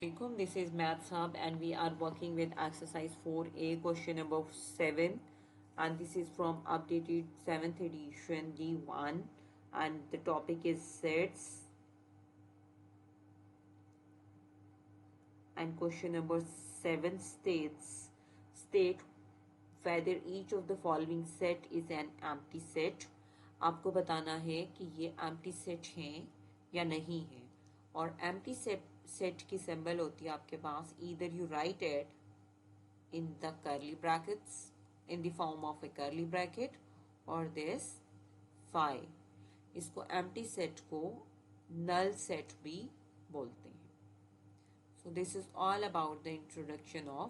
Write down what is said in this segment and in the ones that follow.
Alaikum, this is Maths Hub and we are working with exercise 4A question number 7 and this is from updated 7th edition D1 and the topic is sets and question number 7 state whether each of the following set is an empty set। आपको बताना है कि ये empty set हैं या नहीं है और empty set की सिंबल होती है आपके पास either you write it in the curly brackets in the form of a curly bracket or this phi। इसको empty set को null set भी बोलते हैं। So this is all about the introduction of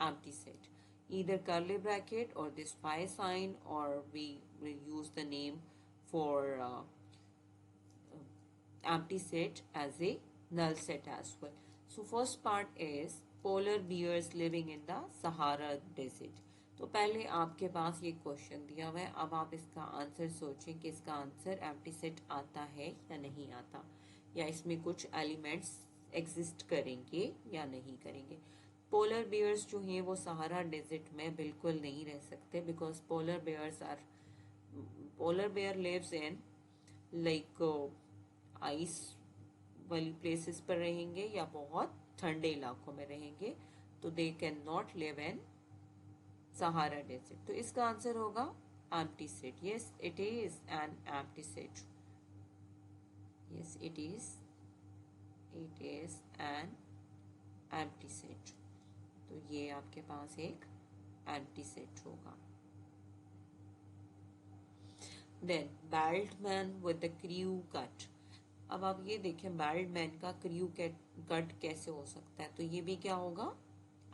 empty set, either curly bracket or this phi sign, or we will use the name for empty set as a null set as well. So first part is polar bears living in the Sahara desert। तो पहले आपके पास ये question दिया हुआ है, अब आप इसका आंसर सोचें कि इसका आंसर एम्प्टी सेट आता है या नहीं आता, या इसमें कुछ एलिमेंट्स एग्जिस्ट करेंगे या नहीं करेंगे। पोलर बियर्स जो हैं वो सहारा डेजर्ट में बिल्कुल नहीं रह सकते because polar bear lives in like ice वाली प्लेसेस पर रहेंगे या बहुत ठंडे इलाकों में रहेंगे, तो they can not live in Sahara desert. तो इसका आंसर होगा empty set. Yes it is an empty set. Yes it is an empty set. तो ये आपके पास एक एम्प्टी सेट होगा। Then belt man with the crew cut. अब आप ये देखें बेल्ट मैन का क्रू कट कैसे हो सकता है, तो ये भी क्या होगा,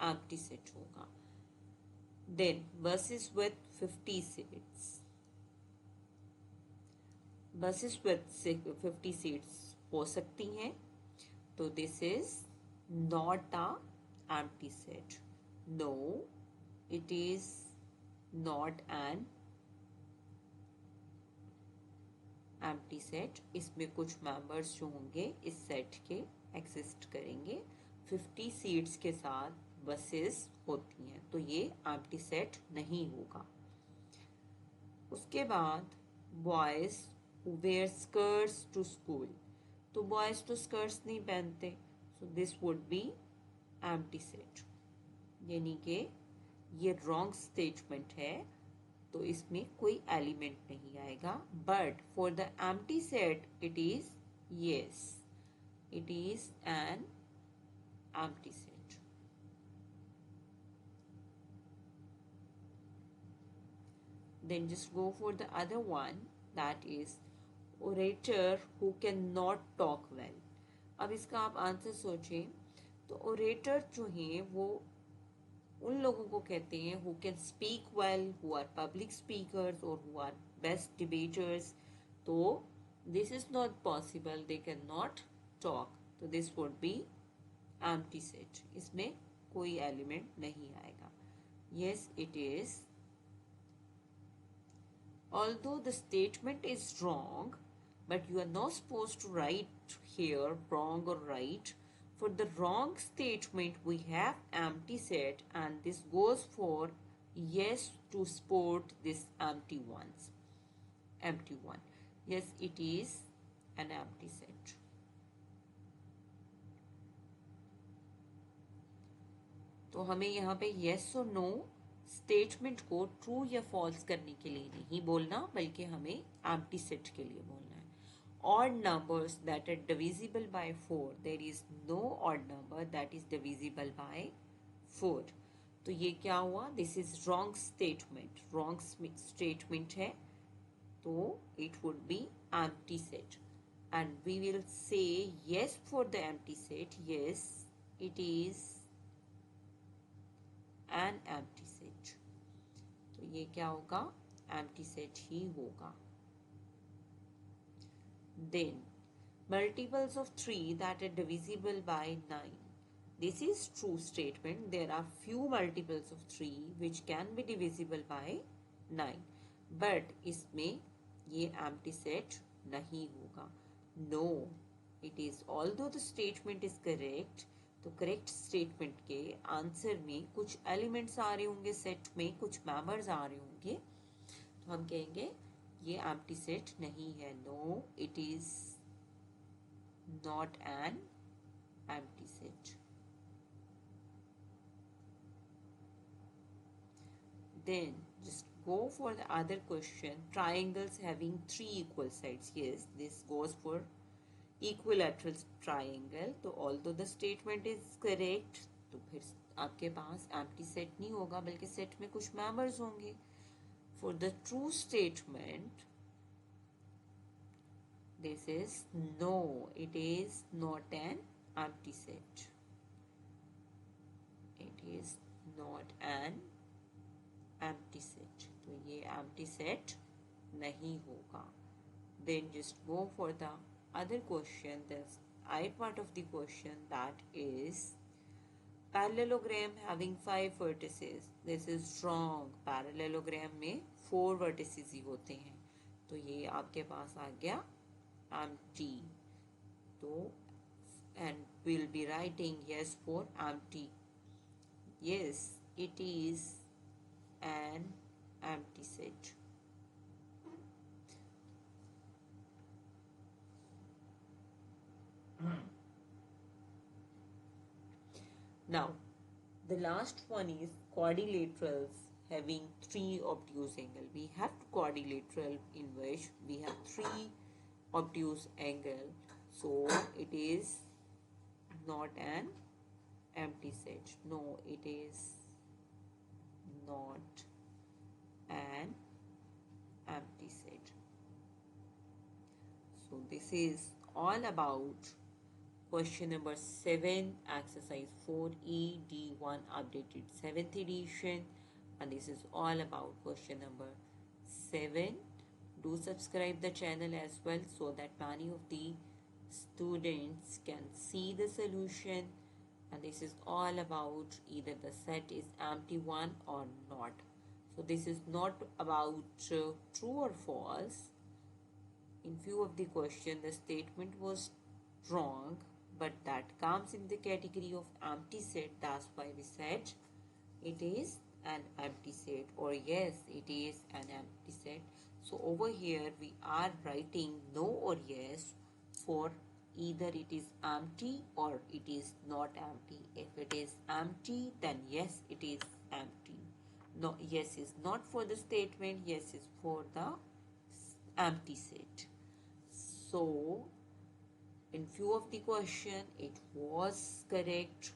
एम्प्टी सेट होगा। Then buses with 50 seats, buses with 50 seats हो सकती हैं, तो this is not a empty set. No it is not an empty set. इसमें कुछ मेंबर्स जो होंगे इस सेट के एग्जिस्ट करेंगे। 50 सीट्स के साथ बसेस होती हैं, तो ये एम्प्टी सेट नहीं होगा। उसके बाद boys who wear skirts to school, तो बॉयज तो स्कर्ट्स नहीं पहनते, so this would be empty set, यानी कि ये रॉन्ग स्टेटमेंट है, तो इसमें कोई एलिमेंट नहीं आएगा। But for the empty set it is yes, it is an empty set. Then just go for the other one, that is orator who cannot talk well। अब इसका आप आंसर सोचें, तो ओरेटर जो हैं वो उन लोगों को कहते हैं who can speak well, who are public speakers और हु आर बेस्ट डिबेटर्स। तो this is not possible, they can not talk, तो this would be empty set. इसमें कोई एलिमेंट नहीं आएगा। Yes it is, although the statement is wrong, but you are not supposed to write here wrong or right. For the wrong statement we have empty set, and this goes for yes to support this empty one. Yes it is an empty set। तो हमें यहाँ पे yes और no statement को true या false करने के लिए नहीं बोलना, बल्कि हमें एम्प्टी सेट के लिए बोलना है। Odd numbers that are divisible by 4, there is no odd number that is divisible by 4। तो ये क्या हुआ, this is wrong statement, wrong statement है, तो it would be empty set. And we will say yes for the empty set, yes it is an empty set. तो ये क्या होगा, एम्प्टी सेट ही होगा। Then multiples of 3 that are divisible by 9, this is true statement. There are few multiples of 3 which can be divisible by 9, but इसमें ये empty set नहीं होगा। No it is, although the statement is correct, तो correct statement के answer में कुछ elements आ रहे होंगे सेट में, कुछ मेंबर्स आ रहे होंगे, तो हम कहेंगे ये एम्प्टी सेट नहीं है. No, it is not an empty set. Then just go for the other question. Triangles having 3 equal sides. Yes, this goes for equilateral triangle. तो although the statement is correct, तो फिर आपके पास empty set नहीं होगा, बल्कि set में कुछ members होंगे. For the true statement, this is no, it is not an empty set. It is not an empty set. तो ये empty set नहीं होगा. Then just go for the other question, the I part of the question, that is parallelogram having 5 vertices. This is wrong. Parallelogram में 4 vertices ही होते हैं. तो ये आपके पास आ गया empty. तो and we'll be writing yes for empty. Yes, it is an empty set. Now, the last one is quadrilaterals having 3 obtuse angle. We have quadrilateral in which we have 3 obtuse angle. So, it is not an empty set. No, it is not an empty set. So, this is all about question number 7, exercise 4E D1 updated 7th edition, and this is all about question number 7. Do subscribe the channel as well so that many of the students can see the solution, and this is all about either the set is empty one or not. So this is not about true or false. In few of the question the statement was wrong, but that comes in the category of empty set. That's why we said it is an empty set, or yes, it is an empty set. So over here we are writing no or yes for either it is empty or it is not empty. If it is empty, then yes, it is empty. No, yes is not for the statement, yes is for the empty set. So in few of the question it was correct.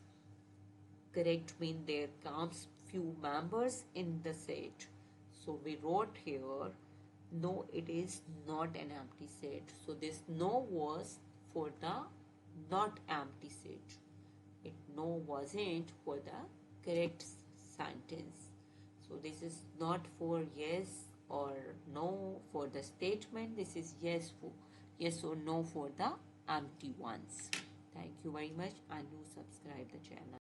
Correct mean there comes few members in the set. So we wrote here no, it is not an empty set. So this no was for the not empty set. It no wasn't for the correct sentence. So this is not for yes or no for the statement. This is yes or no for the empty ones. Thank you very much, and do subscribe the channel.